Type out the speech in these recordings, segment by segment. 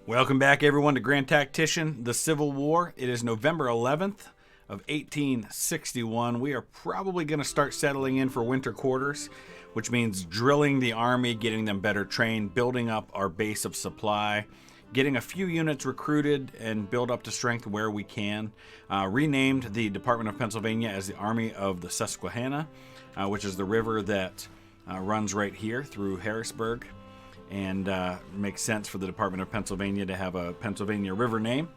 Welcome back, everyone, to Grand Tactician, the Civil War. It is November 11th of 1861. We are probably going to start settling in for winter quarters, which means drilling the army, getting them better trained, building up our base of supply, getting a few units recruited and build up to strength where we can. Renamed the Department of Pennsylvania as the Army of the Susquehanna, which is the river that runs right here through Harrisburg. And makes sense for the Department of Pennsylvania to have a Pennsylvania River name.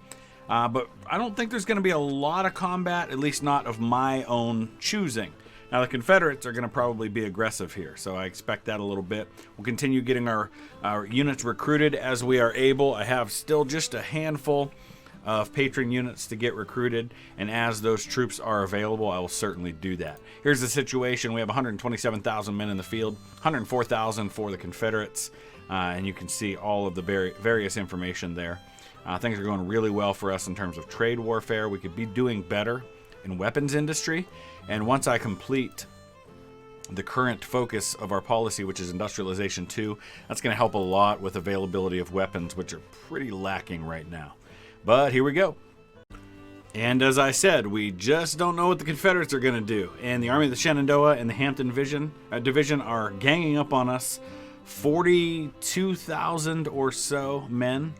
But I don't think there's going to be a lot of combat, at least not of my own choosing. Now, the Confederates are going to probably be aggressive here, so I expect that a little bit. We'll continue getting our units recruited as we are able. I have still just a handful of patron units to get recruited, and as those troops are available, I will certainly do that. Here's the situation. We have 127,000 men in the field, 104,000 for the Confederates. And you can see all of the various information there. Things are going really well for us in terms of trade warfare. We could be doing better in weapons industry. And once I complete the current focus of our policy, which is industrialization 2, that's going to help a lot with availability of weapons, which are pretty lacking right now. But here we go. And as I said, we just don't know what the Confederates are going to do. And the Army of the Shenandoah and the Hampton Division are ganging up on us. 42,000 or so men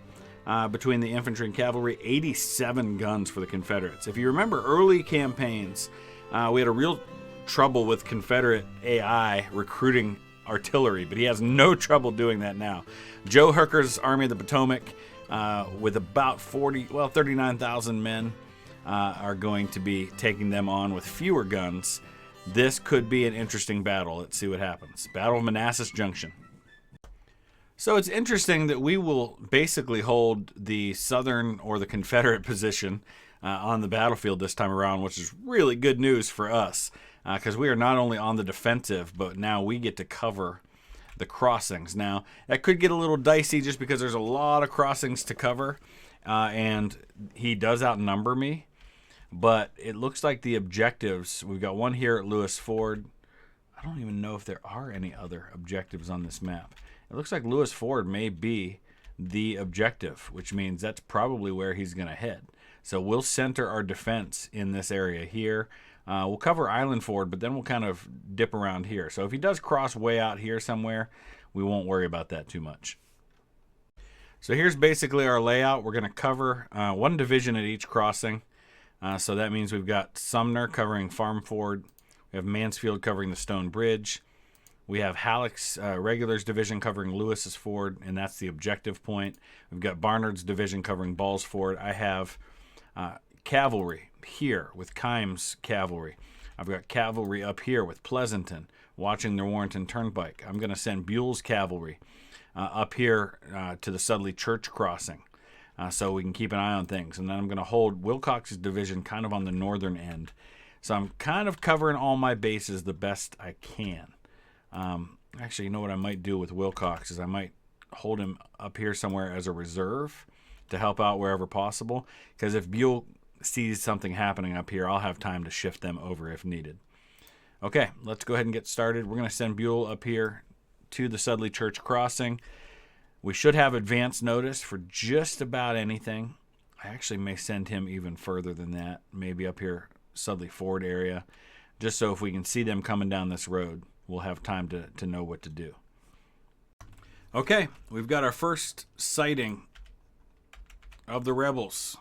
between the infantry and cavalry, 87 guns for the Confederates. If you remember early campaigns, we had a real trouble with Confederate AI recruiting artillery, but he has no trouble doing that now. Joe Hooker's Army of the Potomac, with about 39,000 men, are going to be taking them on with fewer guns. This could be an interesting battle. Let's see what happens. Battle of Manassas Junction. So it's interesting that we will basically hold the Southern or the Confederate position on the battlefield this time around, which is really good news for us because we are not only on the defensive, but now we get to cover the crossings. Now, that could get a little dicey just because there's a lot of crossings to cover, and he does outnumber me, but it looks like the objectives, we've got one here at Lewis Ford. I don't even know if there are any other objectives on this map. It looks like Lewis Ford may be the objective, which means that's probably where he's going to head. So we'll center our defense in this area here. We'll cover Island Ford, but then we'll kind of dip around here. So if he does cross way out here somewhere, we won't worry about that too much. So here's basically our layout. We're going to cover one division at each crossing. So that means we've got Sumner covering Farm Ford. We have Mansfield covering the Stone Bridge. We have Halleck's Regulars Division covering Lewis's Ford, and that's the objective point. We've got Barnard's Division covering Ball's Ford. I have cavalry here with Kimes Cavalry. I've got cavalry up here with Pleasanton watching the Warrenton Turnpike. I'm going to send Buell's Cavalry up here to the Sudley Church crossing so we can keep an eye on things. And then I'm going to hold Wilcox's division kind of on the northern end. So I'm kind of covering all my bases the best I can. Actually, you know what I might do with Wilcox is I might hold him up here somewhere as a reserve to help out wherever possible. Because if Buell sees something happening up here, I'll have time to shift them over if needed. Okay, let's go ahead and get started. We're going to send Buell up here to the Sudley Church crossing. We should have advance notice for just about anything. I actually may send him even further than that, maybe up here, Sudley Ford area, just so if we can see them coming down this road, we'll have time to know what to do. Okay, we've got our first sighting of the rebels.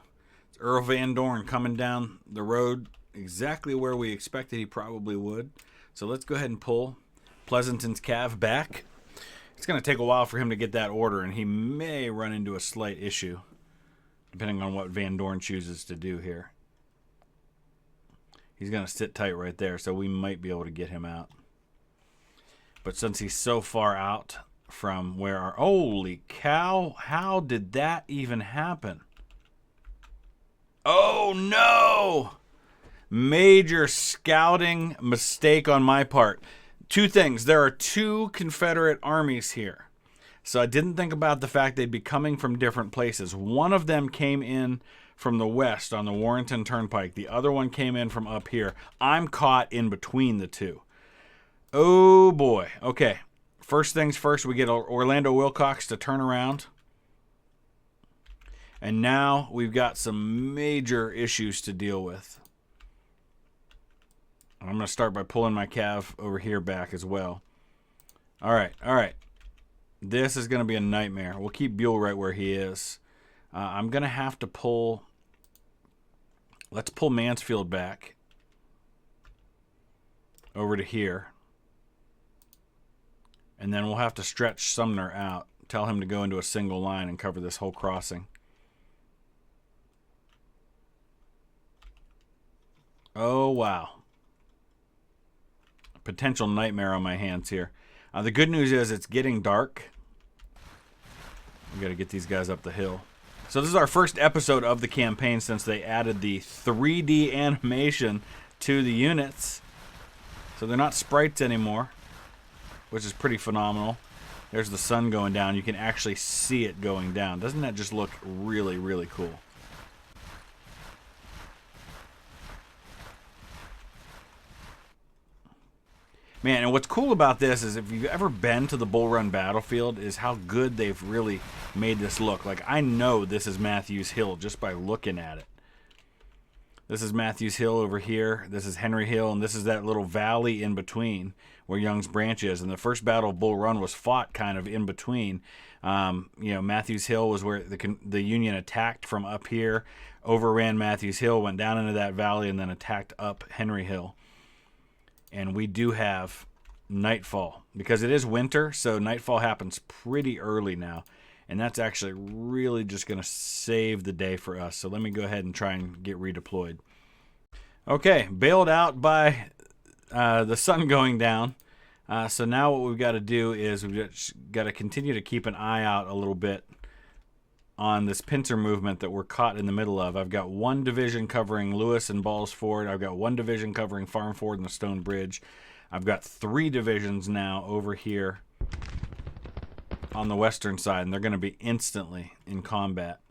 It's Earl Van Dorn coming down the road exactly where we expected he probably would. So let's go ahead and pull Pleasanton's Cav back. It's going to take a while for him to get that order, and he may run into a slight issue, depending on what Van Dorn chooses to do here. He's going to sit tight right there, so we might be able to get him out. But since he's so far out from where our... Holy cow, how did that even happen? Oh, no! Major scouting mistake on my part. Two things. There are two Confederate armies here. So I didn't think about the fact they'd be coming from different places. One of them came in from the west on the Warrenton Turnpike. The other one came in from up here. I'm caught in between the two. Oh, boy. Okay. First things first, we get Orlando Wilcox to turn around. And now we've got some major issues to deal with. I'm going to start by pulling my cav over here back as well. All right. This is going to be a nightmare. We'll keep Buell right where he is. I'm going to have to pull... Let's pull Mansfield back over to here. And then we'll have to stretch Sumner out. Tell him to go into a single line and cover this whole crossing. Oh, wow. Potential nightmare on my hands here. The good news is it's getting dark. We got to get these guys up the hill. So this is our first episode of the campaign since they added the 3D animation to the units. So they're not sprites anymore, which is pretty phenomenal. There's the sun going down. You can actually see it going down. Doesn't that just look really, really cool? Man, and what's cool about this is if you've ever been to the Bull Run battlefield is how good they've really made this look. Like, I know this is Matthews Hill just by looking at it. This is Matthews Hill over here. This is Henry Hill, and this is that little valley in between where Young's Branch is. And the first battle of Bull Run was fought kind of in between. Matthews Hill was where the Union attacked from up here, overran Matthews Hill, went down into that valley, and then attacked up Henry Hill. And we do have nightfall because it is winter, so nightfall happens pretty early now. And that's actually really just going to save the day for us. So let me go ahead and try and get redeployed. Okay, bailed out by the sun going down. So now what we've got to do is we've got to continue to keep an eye out a little bit on this pincer movement that we're caught in the middle of. I've got one division covering Lewis and Balls Ford. I've got one division covering Farm Ford and the Stone Bridge. I've got 3 divisions now over here on the western side, and they're going to be instantly in combat.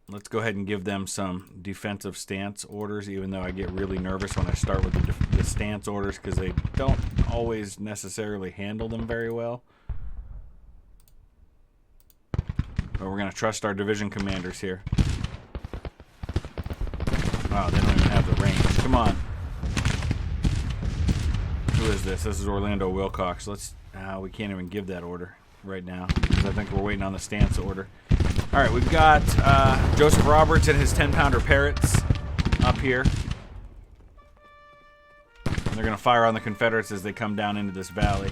Let's go ahead and give them some defensive stance orders, even though I get really nervous when I start with the stance orders because they don't always necessarily handle them very well. But we're going to trust our division commanders here. Wow, they don't even have the range. Come on. Who is this? This is Orlando Wilcox. We can't even give that order right now because I think we're waiting on the stance order. All right, we've got Joseph Roberts and his 10-pounder Parrots up here. And they're going to fire on the Confederates as they come down into this valley.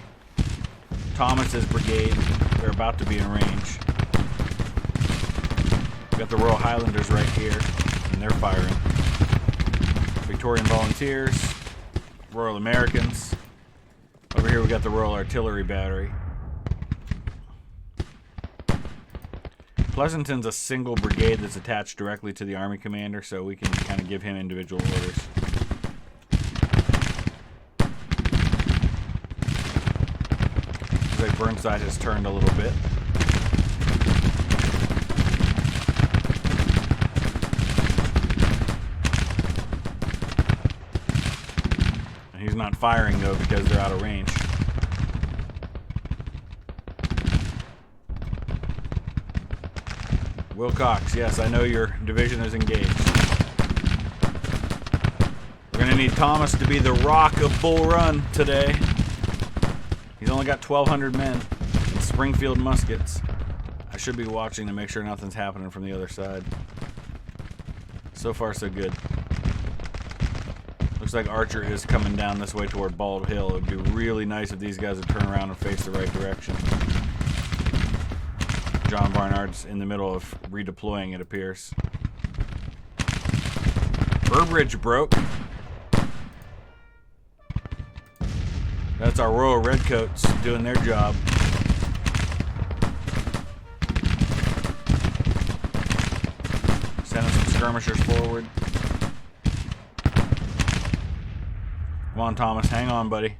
Thomas's brigade, they're about to be in range. Got the Royal Highlanders right here, and they're firing. Victorian Volunteers, Royal Americans. Over here we got the Royal Artillery Battery. Pleasanton's a single brigade that's attached directly to the Army Commander, so we can kind of give him individual orders. Looks like Burnside has turned a little bit. He's not firing, though, because they're out of range. Wilcox, yes, I know your division is engaged. We're going to need Thomas to be the rock of Bull Run today. He's only got 1,200 men and Springfield muskets. I should be watching to make sure nothing's happening from the other side. So far, so good. Looks like Archer is coming down this way toward Bald Hill. It would be really nice if these guys would turn around and face the right direction. John Barnard's in the middle of redeploying, it appears. Burbridge broke. That's our Royal Redcoats doing their job. Sending some skirmishers forward. Come on, Thomas. Hang on, buddy.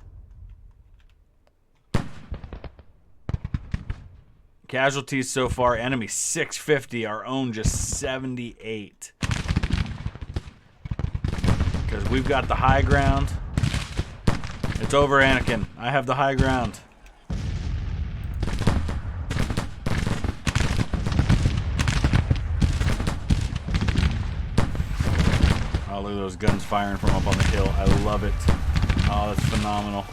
Casualties so far, enemy 650, our own just 78. Because we've got the high ground. It's over, Anakin. I have the high ground. at those guns firing from up on the hill. I love it. Oh, that's phenomenal.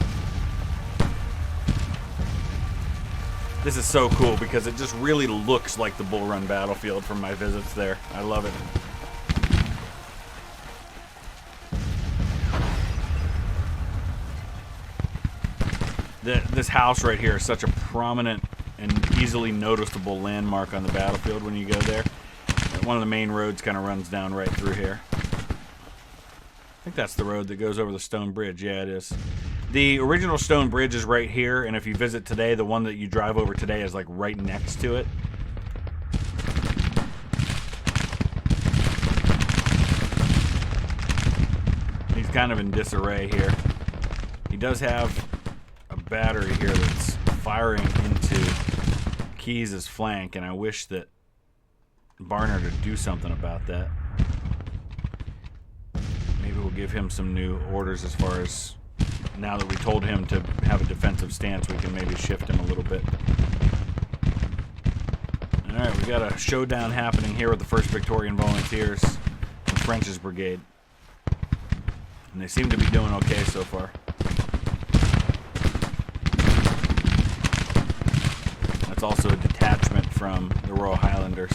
This is so cool because it just really looks like the Bull Run battlefield from my visits there. I love it. This house right here is such a prominent and easily noticeable landmark on the battlefield when you go there. One of the main roads kind of runs down right through here. I think that's the road that goes over the stone bridge. Yeah, it is. The original stone bridge is right here, and if you visit today, the one that you drive over today is like right next to it. He's kind of in disarray here. He does have a battery here that's firing into Keys' flank, and I wish that Barnard would do something about that. Maybe we'll give him some new orders as far as, now that we told him to have a defensive stance, we can maybe shift him a little bit. Alright, we got a showdown happening here with the 1st Victorian Volunteers and French's Brigade. And they seem to be doing okay so far. That's also a detachment from the Royal Highlanders.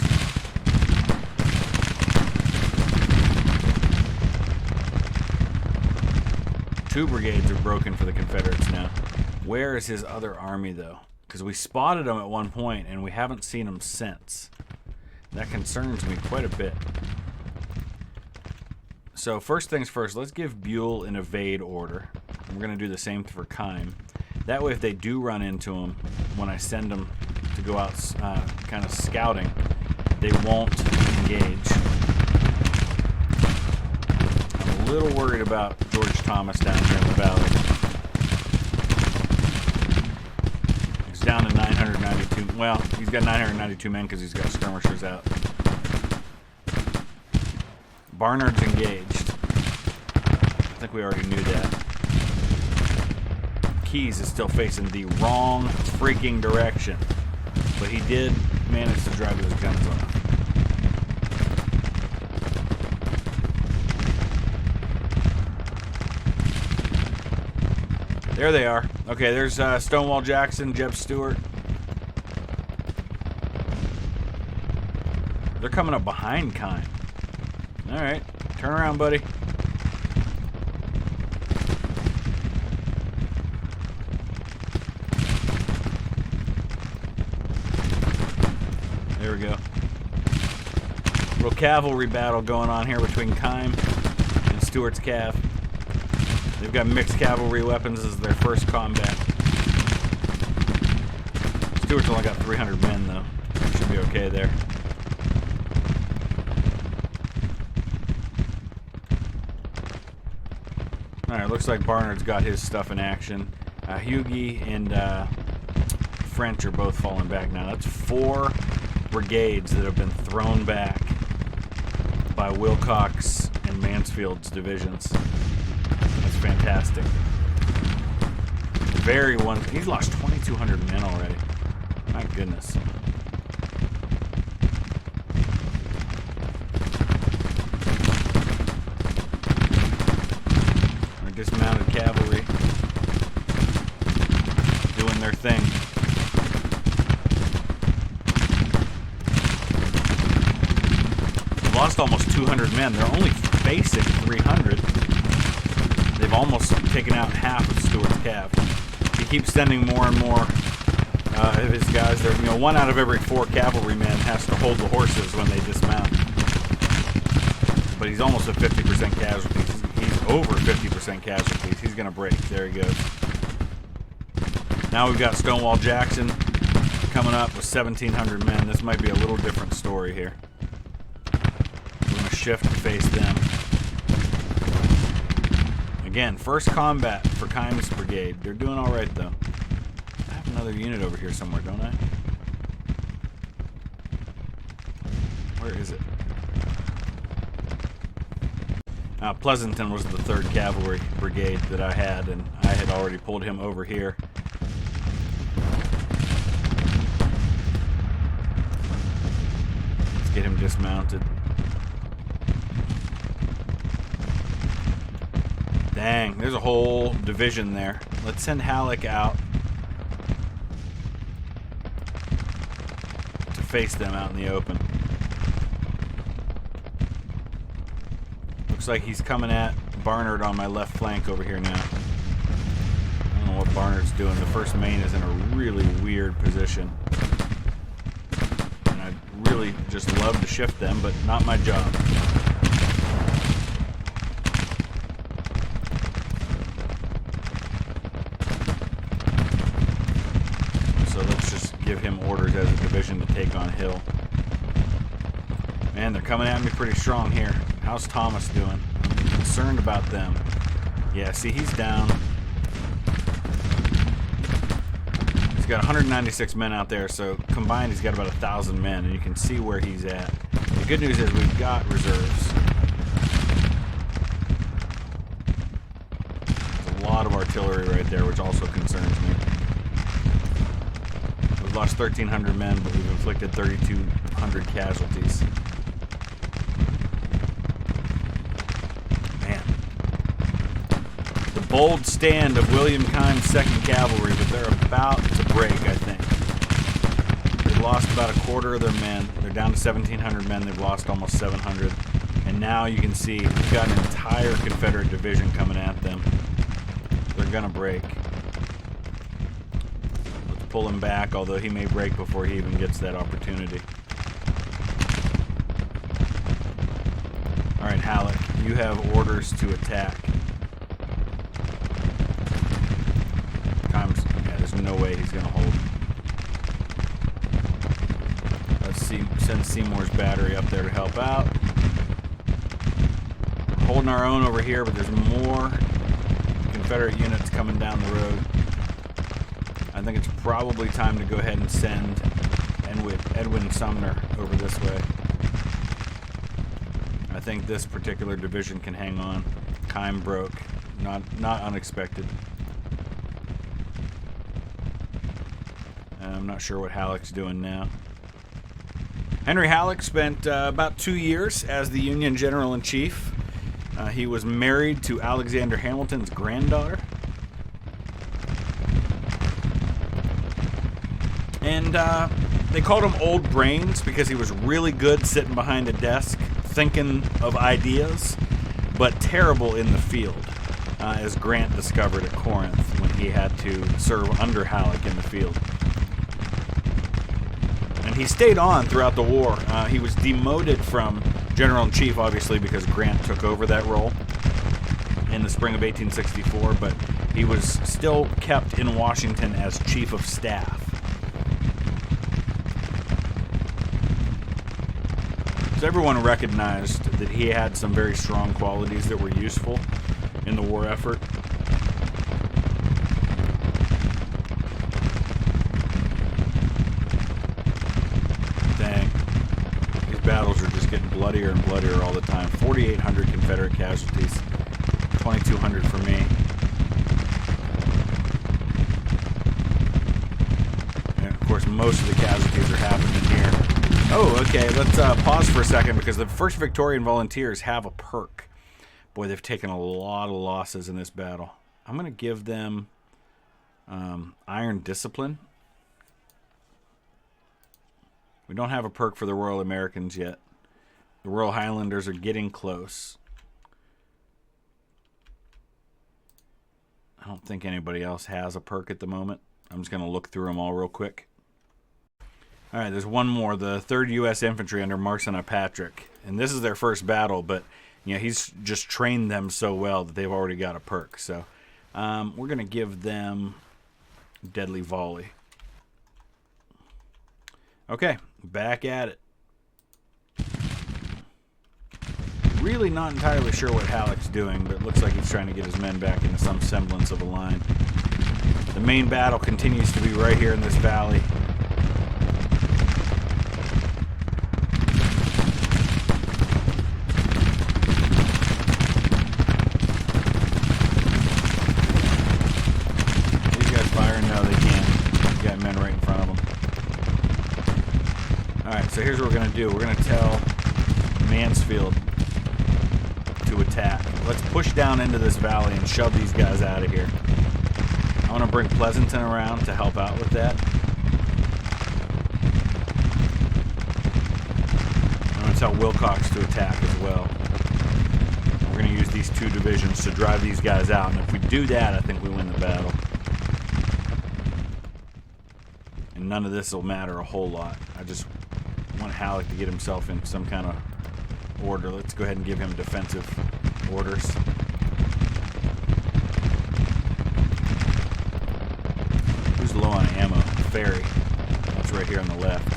Two brigades are broken for the Confederates now. Where is his other army, though? Because we spotted him at one point, and we haven't seen him since. That concerns me quite a bit. So first things first, let's give Buell an evade order. We're going to do the same for Keim. That way, if they do run into him, when I send them to go out kind of scouting, they won't engage. I'm a little worried about George Thomas down here in the valley. He's down to 992. Well, he's got 992 men because he's got skirmishers out. Barnard's engaged. I think we already knew that. Keys is still facing the wrong freaking direction. But he did manage to drive those guns off. There they are. Okay, there's Stonewall Jackson, Jeb Stewart. They're coming up behind Keim. Alright, turn around, buddy. There we go. Little cavalry battle going on here between Keim and Stewart's Cav. They've got mixed cavalry weapons as their first combat. Stewart's only got 300 men, though. Should be okay there. Alright, looks like Barnard's got his stuff in action. Hughie and French are both falling back now. That's 4 brigades that have been thrown back by Wilcox and Mansfield's divisions. That's fantastic. He's lost 2,200 men already. My goodness. Our dismounted cavalry doing their thing. They've lost almost 200 men. They're only facing 300. They've almost taken out half of Stewart's Cav. He keeps sending more and more of his guys there. You know, 1 out of every 4 cavalrymen has to hold the horses when they dismount. But he's almost at 50% casualties. He's over 50% casualties. He's going to break. There he goes. Now we've got Stonewall Jackson coming up with 1,700 men. This might be a little different story here. We're going to shift and face them. Again, first combat for Keim's Brigade. They're doing all right, though. I have another unit over here somewhere, don't I? Where is it? Pleasanton was the 3rd Cavalry Brigade that I had, and I had already pulled him over here. Let's get him dismounted. Dang, there's a whole division there. Let's send Alec out to face them out in the open. Looks like he's coming at Barnard on my left flank over here now. I don't know what Barnard's doing. The first main is in a really weird position. And I'd really just love to shift them, but not my job. So let's just give him orders as a division to take on Hill. Man, they're coming at me pretty strong here. How's Thomas doing? I'm concerned about them. Yeah, see, he's down. He's got 196 men out there, so combined he's got about 1,000 men, and you can see where he's at. The good news is we've got reserves. There's a lot of artillery right there, which also concerns me. We've lost 1,300 men, but we've inflicted 3,200 casualties. Bold stand of William Keim's 2nd Cavalry, but they're about to break, I think. They've lost about a quarter of their men. They're down to 1,700 men. They've lost almost 700. And now you can see we've got an entire Confederate division coming at them. They're going to break. Let's pull him back, although he may break before he even gets that opportunity. All right, Alec, you have orders to attack. There's no way he's going to hold. Let's see, send Seymour's battery up there to help out. We're holding our own over here, but there's more Confederate units coming down the road. I think it's probably time to go ahead and send Edwin Sumner over this way. I think this particular division can hang on. Keim broke. Not unexpected. I'm not sure what Halleck's doing now. Henry Halleck spent about 2 years as the Union General-in-Chief. He was married to Alexander Hamilton's granddaughter. And they called him Old Brains because he was really good sitting behind a desk thinking of ideas, but terrible in the field, as Grant discovered at Corinth when he had to serve under Halleck in the field. And he stayed on throughout the war. He was demoted from General-in-Chief, obviously, because Grant took over that role in the spring of 1864, but he was still kept in Washington as Chief of Staff. So everyone recognized that he had some very strong qualities that were useful in the war effort. Battles are just getting bloodier and bloodier all the time. 4,800 Confederate casualties, 2,200 for me. And of course, most of the casualties are happening here. Oh, okay, let's pause for a second because the 1st Victorian Volunteers have a perk. Boy, they've taken a lot of losses in this battle. I'm going to give them Iron Discipline. We don't have a perk for the Royal Americans yet. The Royal Highlanders are getting close. I don't think anybody else has a perk at the moment. I'm just going to look through them all real quick. All right, there's one more. The 3rd U.S. Infantry under Marcina Patrick. And this is their first battle, but you know, he's just trained them so well that they've already got a perk. So we're going to give them Deadly Volley. Okay, back at it. Really not entirely sure what Halleck's doing, but it looks like he's trying to get his men back into some semblance of a line. The main battle continues to be right here in this valley. These guys firing? No, they can't. They've got men right in front of them. Alright, so here's what we're going to do. We're going to tell Mansfield to attack. Let's push down into this valley and shove these guys out of here. I want to bring Pleasanton around to help out with that. I'm going to tell Wilcox to attack as well. We're going to use these 2 divisions to drive these guys out, and if we do that, I think we win the battle. And none of this will matter a whole lot. I just want Alec to get himself in some kind of order. Let's go ahead and give him defensive orders. Who's low on ammo? Ferry. That's right here on the left.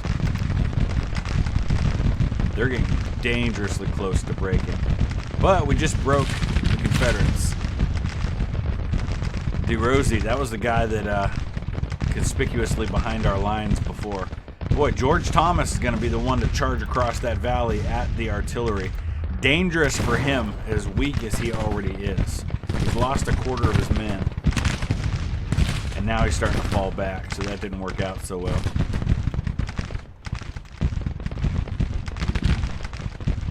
They're getting dangerously close to breaking. But we just broke the Confederates. DeRosey, that was the guy that conspicuously behind our lines before. Boy, George Thomas is going to be the one to charge across that valley at the artillery. Dangerous for him, as weak as he already is. He's lost a quarter of his men. And now he's starting to fall back, so that didn't work out so well.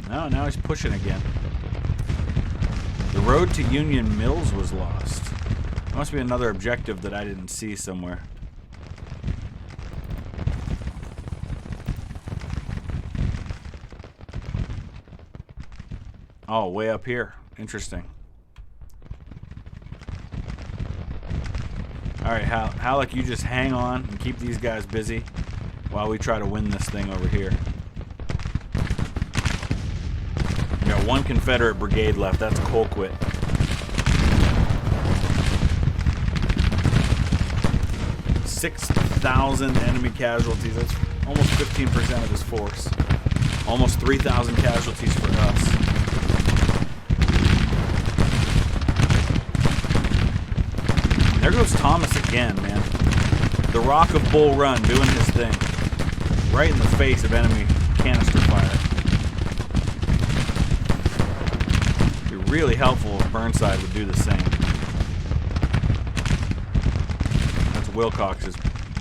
No, now he's pushing again. The road to Union Mills was lost. There must be another objective that I didn't see somewhere. Oh, way up here. Interesting. Alright, Alec, you just hang on and keep these guys busy while we try to win this thing over here. We got 1 Confederate brigade left. That's Colquitt. $6,000 enemy casualties. That's almost 15% of his force. Almost 3,000 casualties for us. There goes Thomas again, man. The Rock of Bull Run doing his thing. Right in the face of enemy canister fire. It'd be really helpful if Burnside would do the same. That's Wilcox's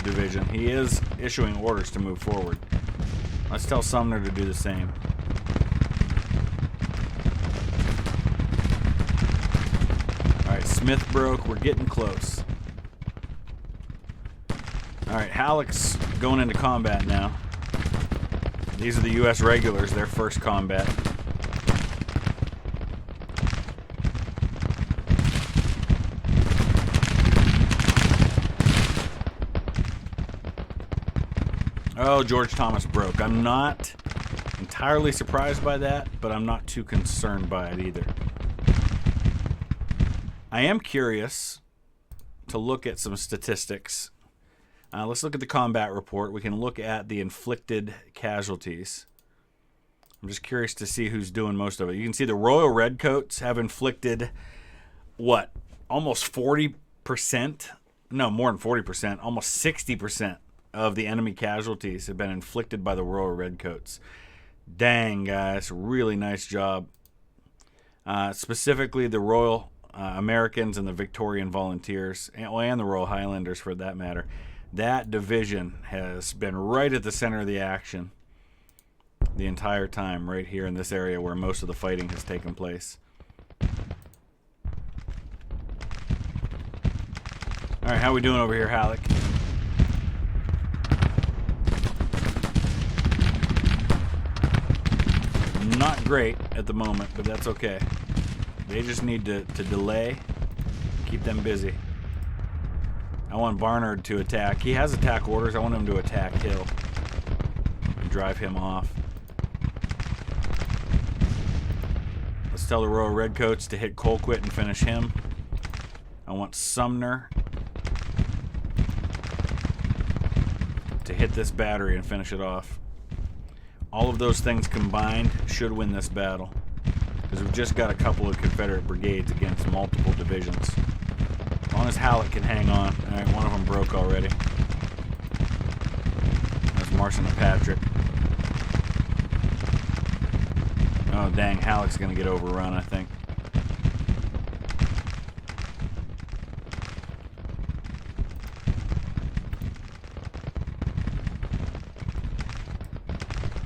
division. He is issuing orders to move forward. Let's tell Sumner to do the same. Alright, Smith broke. We're getting close. Alright, Halleck's going into combat now. These are the U.S. regulars, their first combat. Oh, George Thomas broke. I'm not entirely surprised by that, but I'm not too concerned by it either. I am curious to look at some statistics. Let's look at the combat report. We can look at the inflicted casualties. I'm just curious to see who's doing most of it. You can see the Royal Redcoats have inflicted, what, almost 40%? No, more than 40%. Almost 60% of the enemy casualties have been inflicted by the Royal Redcoats. Dang, guys. Really nice job. Specifically, the Royal Americans and the Victorian Volunteers, and the Royal Highlanders for that matter. That division has been right at the center of the action the entire time, right here in this area where most of the fighting has taken place. Alright, how we doing over here, Alec? Not great at the moment, but that's okay. They just need to delay, keep them busy. I want Barnard to attack. He has attack orders. I want him to attack Hill and drive him off. Let's tell the Royal Redcoats to hit Colquitt and finish him. I want Sumner to hit this battery and finish it off. All of those things combined should win this battle, because we've just got a couple of Confederate brigades against multiple divisions. As long as Halleck can hang on. Alright, one of them broke already. That's Marson and Patrick. Oh, dang. Halleck's going to get overrun, I think.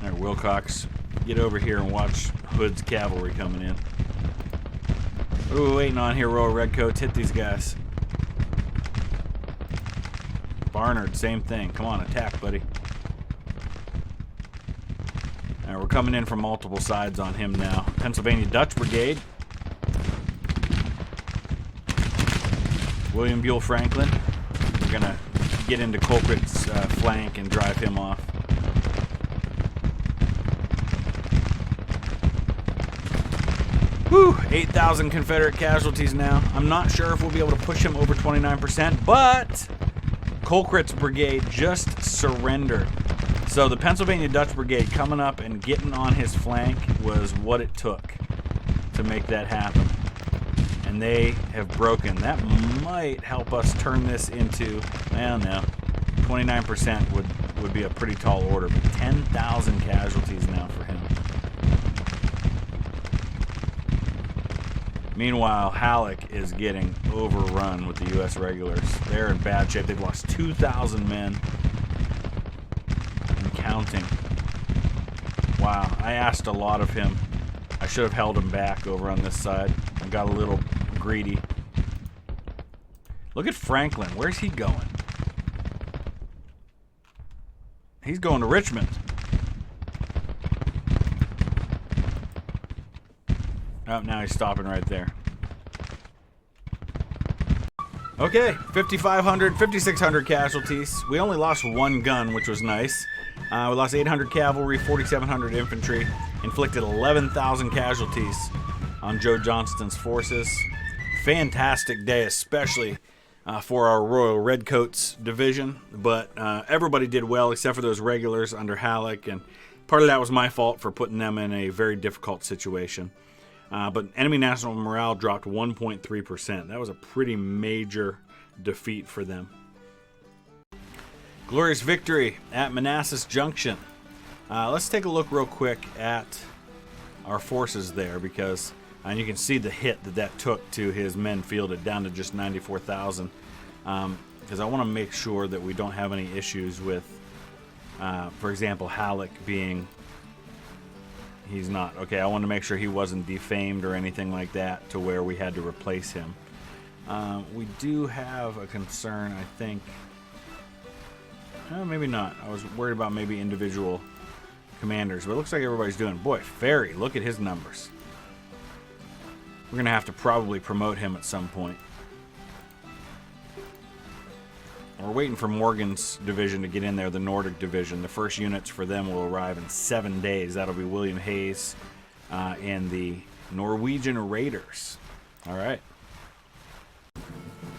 Alright, Wilcox, get over here and watch Hood's cavalry coming in. What are we waiting on here, Royal Redcoats? Hit these guys. Barnard, same thing. Come on, attack, buddy. Alright, we're coming in from multiple sides on him now. Pennsylvania Dutch Brigade. William Buell Franklin. We're gonna get into Culprit's flank and drive him off. Whew, 8,000 Confederate casualties now. I'm not sure if we'll be able to push him over 29%, but Colquitt's brigade just surrendered. So the Pennsylvania Dutch Brigade coming up and getting on his flank was what it took to make that happen. And they have broken. That might help us turn this into, well, no, 29% would be a pretty tall order, but 10,000 casualties now for him. Meanwhile, Alec is getting overrun with the U.S. regulars. They're in bad shape. They've lost 2,000 men and counting. Wow, I asked a lot of him. I should have held him back over on this side. I got a little greedy. Look at Franklin. Where's he going? He's going to Richmond. Oh, now he's stopping right there. Okay, 5,500, 5,600 casualties. We only lost one gun, which was nice. We lost 800 cavalry, 4,700 infantry, inflicted 11,000 casualties on Joe Johnston's forces. Fantastic day, especially for our Royal Redcoats division. But everybody did well except for those regulars under Alec, and part of that was my fault for putting them in a very difficult situation. But enemy national morale dropped 1.3%. That was a pretty major defeat for them. Glorious victory at Manassas Junction. Let's take a look real quick at our forces there, because and you can see the hit that took to his men fielded down to just 94,000. Because I want to make sure that we don't have any issues with, for example, Alec being... He's not. Okay, I want to make sure he wasn't defamed or anything like that to where we had to replace him. We do have a concern, I think. Maybe not. I was worried about maybe individual commanders, but it looks like everybody's doing. Boy, Ferry, look at his numbers. We're going to have to probably promote him at some point. We're waiting for Morgan's division to get in there, the Nordic division. The first units for them will arrive in 7 days. That'll be William Hayes and the Norwegian Raiders. All right.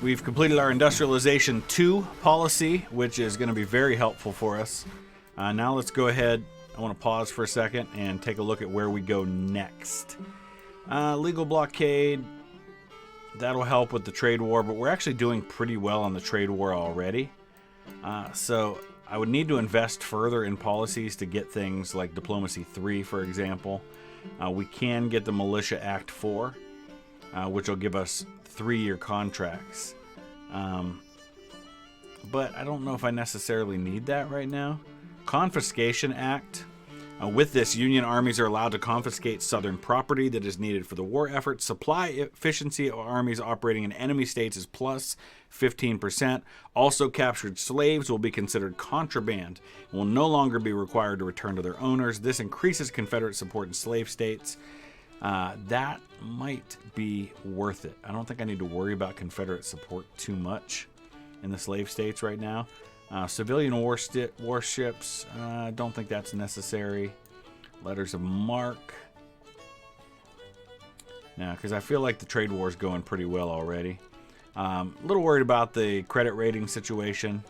We've completed our Industrialization 2 policy, which is going to be very helpful for us. Now let's go ahead. I want to pause for a second and take a look at where we go next. Legal blockade. That'll help with the trade war, but we're actually doing pretty well on the trade war already. So I would need to invest further in policies to get things like Diplomacy 3, for example. We can get the Militia Act 4, which will give us 3-year contracts. But I don't know if I necessarily need that right now. Confiscation Act. With this, Union armies are allowed to confiscate Southern property that is needed for the war effort. Supply efficiency of armies operating in enemy states is plus 15%. Also, captured slaves will be considered contraband and will no longer be required to return to their owners. This increases Confederate support in slave states. That might be worth it. I don't think I need to worry about Confederate support too much in the slave states right now. Civilian warships, I don't think that's necessary. Letters of marque. Now, because I feel like the trade war is going pretty well already. A little worried about the credit rating situation.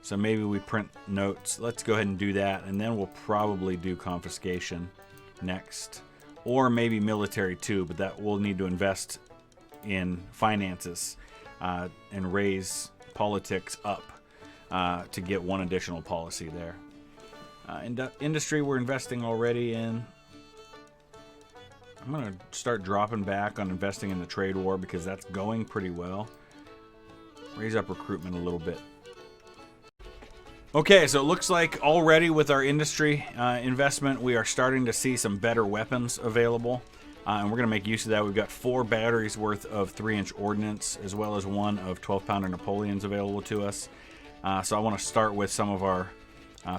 So maybe we print notes. Let's go ahead and do that. And then we'll probably do confiscation next. Or maybe military too, but that we'll need to invest in finances and raise politics up. To get one additional policy there. Industry we're investing already in. I'm going to start dropping back on investing in the trade war because that's going pretty well. Raise up recruitment a little bit. Okay, so it looks like already with our industry investment, we are starting to see some better weapons available. and we're going to make use of that. We've got 4 batteries worth of 3-inch ordnance, as well as 1 of 12-pounder Napoleons available to us. So I want to start with some of our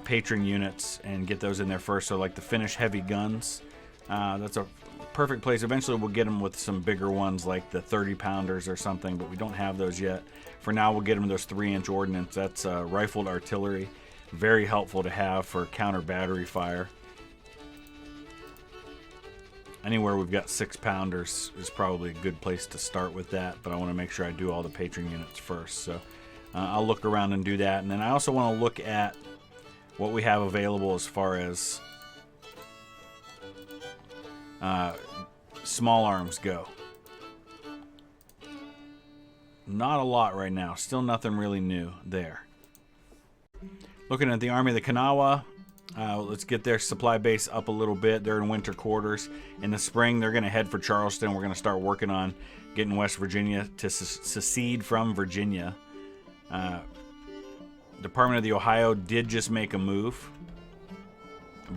patron units and get those in there first. So like the Finnish heavy guns, that's a perfect place. Eventually we'll get them with some bigger ones like the 30-pounders or something, but we don't have those yet. For now, we'll get them those 3-inch ordnance. That's rifled artillery. Very helpful to have for counter battery fire. Anywhere we've got 6-pounders is probably a good place to start with that, but I want to make sure I do all the patron units first. So I'll look around and do that. And then I also want to look at what we have available as far as small arms go. Not a lot right now. Still nothing really new there. Looking at the Army of the Kanawha, let's get their supply base up a little bit. They're in winter quarters. In the spring, they're going to head for Charleston. We're going to start working on getting West Virginia to secede from Virginia. Department of the Ohio did just make a move,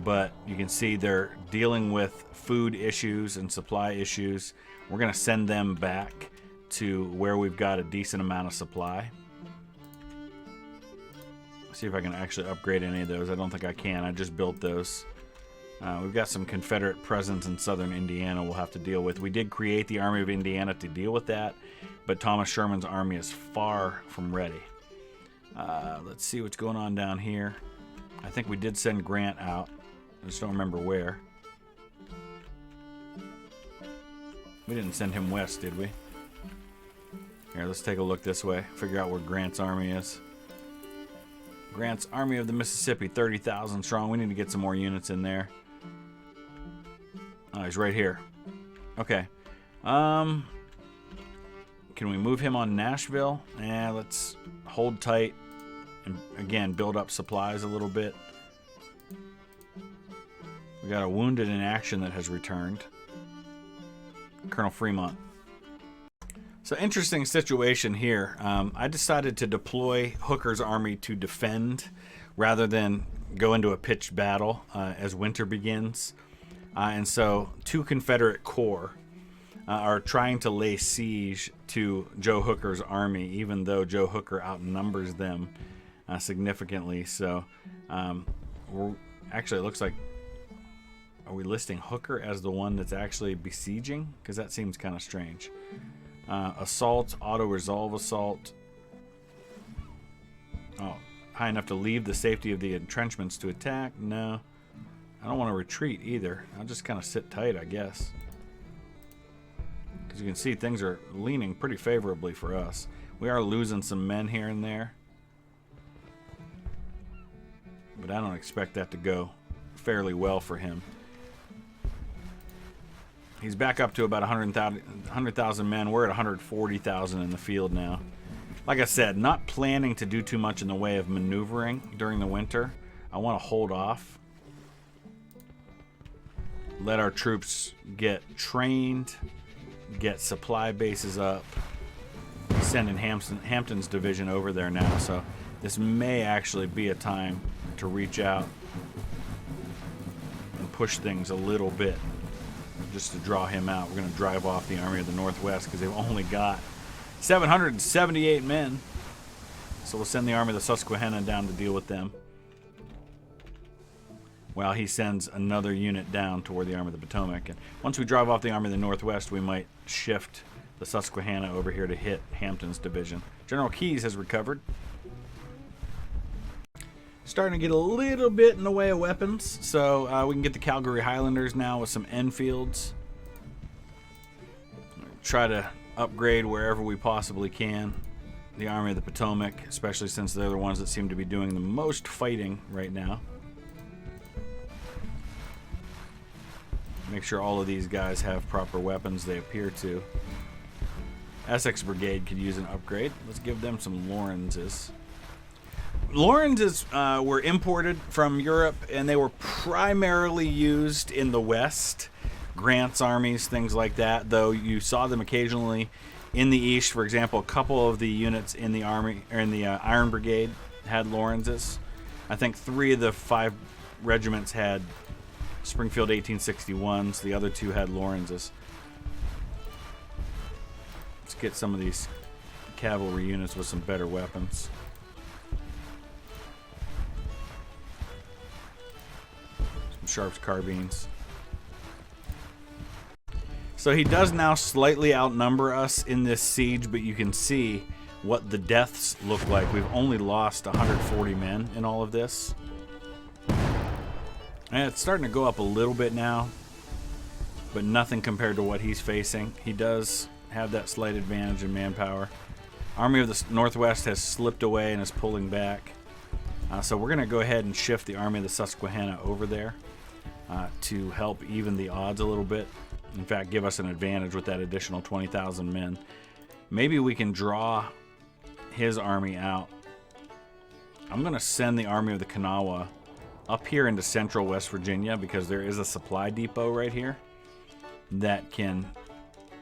but you can see they're dealing with food issues and supply issues. We're going to send them back to where we've got a decent amount of supply. See if I can actually upgrade any of those. I don't think I can. I just built those. We've got some Confederate presence in southern Indiana we'll have to deal with. We did create the Army of Indiana to deal with that, but Thomas Sherman's army is far from ready. Let's see what's going on down here. I think we did send Grant out. I just don't remember where. We didn't send him west, did we? Here, let's take a look this way. Figure out where Grant's army is. Grant's Army of the Mississippi, 30,000 strong. We need to get some more units in there. Oh, he's right here. Okay. Can we move him on Nashville? Yeah, let's hold tight and, again, build up supplies a little bit. We got a wounded in action that has returned. Colonel Fremont. So interesting situation here. I decided to deploy Hooker's army to defend rather than go into a pitched battle as winter begins. And so 2 Confederate corps are trying to lay siege to Joe Hooker's army, even though Joe Hooker outnumbers them significantly. So actually, it looks like, are we listing Hooker as the one that's actually besieging? Because that seems kind of strange. Assault, auto-resolve assault. Oh, high enough to leave the safety of the entrenchments to attack? No. I don't want to retreat either. I'll just kind of sit tight, I guess. Because you can see things are leaning pretty favorably for us. We are losing some men here and there. But I don't expect that to go fairly well for him. He's back up to about 100,000 men. We're at 140,000 in the field now. Like I said, not planning to do too much in the way of maneuvering during the winter. I want to hold off. Let our troops get trained, get supply bases up. Sending Hampton's division over there now, so this may actually be a time to reach out and push things a little bit. Just to draw him out. We're going to drive off the Army of the Northwest because they've only got 778 men. So we'll send the Army of the Susquehanna down to deal with them, while he sends another unit down toward the Army of the Potomac. And once we drive off the Army of the Northwest, we might shift the Susquehanna over here to hit Hampton's division. General Keyes has recovered. Starting to get a little bit in the way of weapons, so we can get the Calgary Highlanders now with some Enfields. Try to upgrade wherever we possibly can the Army of the Potomac, especially since they're the ones that seem to be doing the most fighting right now. Make sure all of these guys have proper weapons. They appear to. Essex Brigade could use an upgrade. Let's give them some Lawrences. Lawrences were imported from Europe, and they were primarily used in the West. Grant's armies, things like that, though you saw them occasionally in the East. For example, a couple of the units in the army, or in the Iron Brigade, had Lawrences. I think 3 of the 5 regiments had Springfield 1861s. The other 2 had Lawrences. Let's get some of these cavalry units with some better weapons. Some Sharps carbines. So he does now slightly outnumber us in this siege, but you can see what the deaths look like. We've only lost 140 men in all of this. And it's starting to go up a little bit now, but nothing compared to what he's facing. He does have that slight advantage in manpower. Army of the Northwest has slipped away and is pulling back. So we're going to go ahead and shift the Army of the Susquehanna over there to help even the odds a little bit. In fact, give us an advantage with that additional 20,000 men. Maybe we can draw his army out. I'm going to send the Army of the Kanawha up here into central West Virginia because there is a supply depot right here that can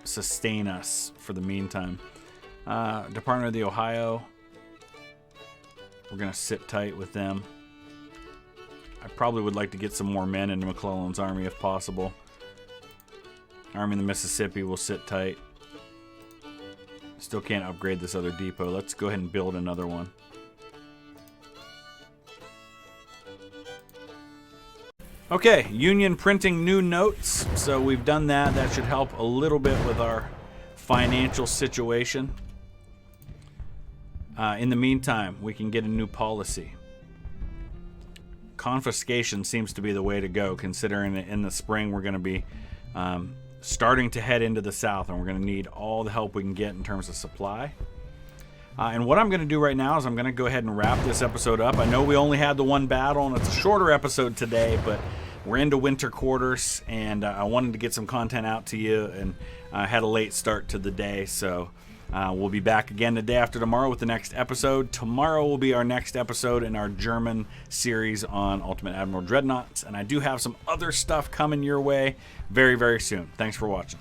sustain us for the meantime. Department of the Ohio, we're going to sit tight with them. I probably would like to get some more men into McClellan's army if possible. Army of the Mississippi will sit tight. Still can't upgrade this other depot. Let's go ahead and build another one. Okay, Union printing new notes. So we've done that. That should help a little bit with our financial situation. In the meantime, we can get a new policy. Confiscation seems to be the way to go, considering that in the spring we're going to be starting to head into the south, and we're going to need all the help we can get in terms of supply. And what I'm going to do right now is I'm going to go ahead and wrap this episode up. I know we only had the one battle, and it's a shorter episode today, but we're into winter quarters, and I wanted to get some content out to you, and I had a late start to the day, so we'll be back again the day after tomorrow with the next episode. Tomorrow will be our next episode in our German series on Ultimate Admiral Dreadnoughts, and I do have some other stuff coming your way very, very soon. Thanks for watching.